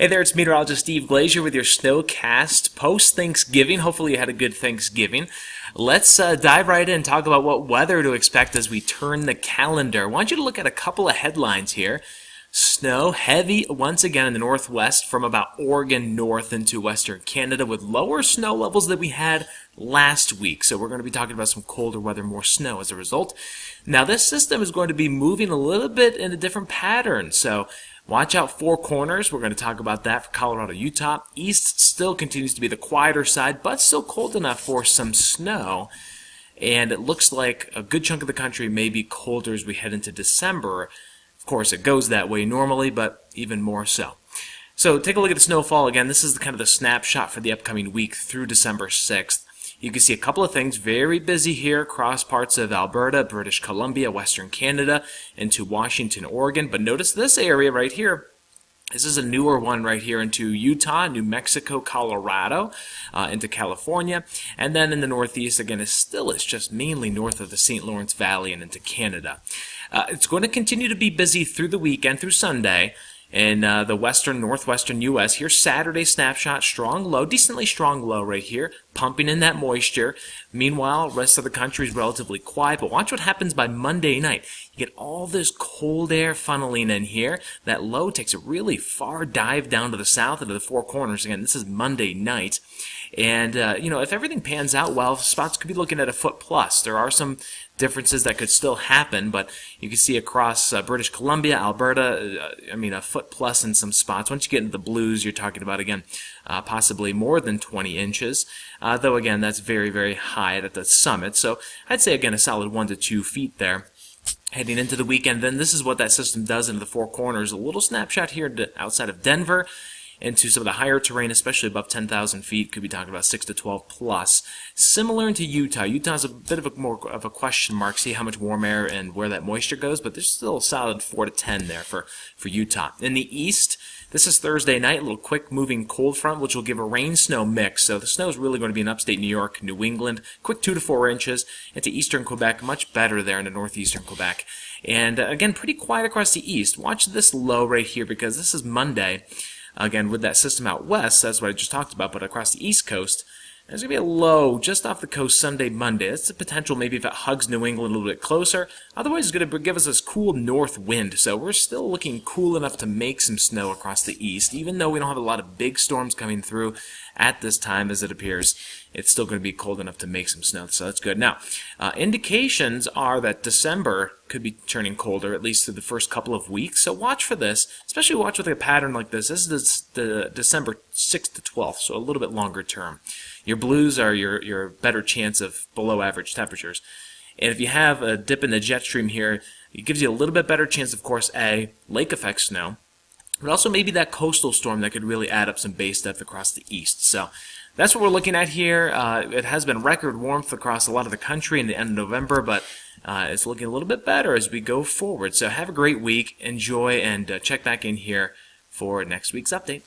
Hey there, it's Meteorologist Steve Glazier with your SnoCast post-Thanksgiving. Hopefully you had a good Thanksgiving. Let's dive right in and talk about what weather to expect as we turn the calendar. I want you to look at a couple of headlines here. Snow heavy once again in the northwest from about Oregon north into western Canada with lower snow levels than we had last week. So we're going to be talking about some colder weather, more snow as a result. Now this system is going to be moving a little bit in a different pattern. So watch out Four Corners. We're going to talk about that for Colorado, Utah. East still continues to be the quieter side, but still cold enough for some snow. And it looks like a good chunk of the country may be colder as we head into December. Of course, it goes that way normally, but even more so. So take a look at the snowfall again. This is kind of the snapshot for the upcoming week through December 6th. You can see a couple of things. Very busy here across parts of Alberta, British Columbia, Western Canada, into Washington, Oregon. But notice this area right here. This is a newer one right here into Utah, New Mexico, Colorado, into California. And then in the northeast, again, it's just mainly north of the St. Lawrence Valley and into Canada. It's going to continue to be busy through the weekend, through Sunday. In the western, northwestern U.S. Here's Saturday snapshot, strong low, decently strong low right here, pumping in that moisture. Meanwhile, rest of the country is relatively quiet, but watch what happens by Monday night. You get all this cold air funneling in here. That low takes a really far dive down to the south into the Four Corners. Again, this is Monday night. And, if everything pans out well, spots could be looking at a foot plus. There are some differences that could still happen, but you can see across British Columbia, Alberta, a foot plus in some spots. Once you get into the blues, you're talking about, again, possibly more than 20 inches, though, again, that's very, very high at the summit. So I'd say, again, a solid 1 to 2 feet there. Heading into the weekend, then this is what that system does into the Four Corners. A little snapshot here outside of Denver, into some of the higher terrain, especially above 10,000 feet. Could be talking about 6 to 12 plus. Similar into Utah. Utah's a bit of more of a question mark. See how much warm air and where that moisture goes, but there's still a solid 4 to 10 there for Utah. In the east, this is Thursday night, a little quick moving cold front, which will give a rain-snow mix. So the snow is really going to be in upstate New York, New England, quick 2 to 4 inches. Into eastern Quebec, much better there into northeastern Quebec. And again, pretty quiet across the east. Watch this low right here because this is Monday. Again, with that system out west, that's what I just talked about, but across the east coast, there's going to be a low just off the coast Sunday, Monday. That's the potential maybe if it hugs New England a little bit closer. Otherwise, it's going to give us this cool north wind. So we're still looking cool enough to make some snow across the east. Even though we don't have a lot of big storms coming through at this time as it appears, it's still going to be cold enough to make some snow. So that's good. Now, indications are that December could be turning colder, at least through the first couple of weeks. So watch for this, especially watch with a pattern like this. This is the December 6th to 12th, so a little bit longer term. Your blues are your better chance of below average temperatures. And if you have a dip in the jet stream here, it gives you a little bit better chance, of course, lake effect snow, but also maybe that coastal storm that could really add up some base depth across the east. So that's what we're looking at here. It has been record warmth across a lot of the country in the end of November, but it's looking a little bit better as we go forward. So have a great week. Enjoy, and check back in here for next week's update.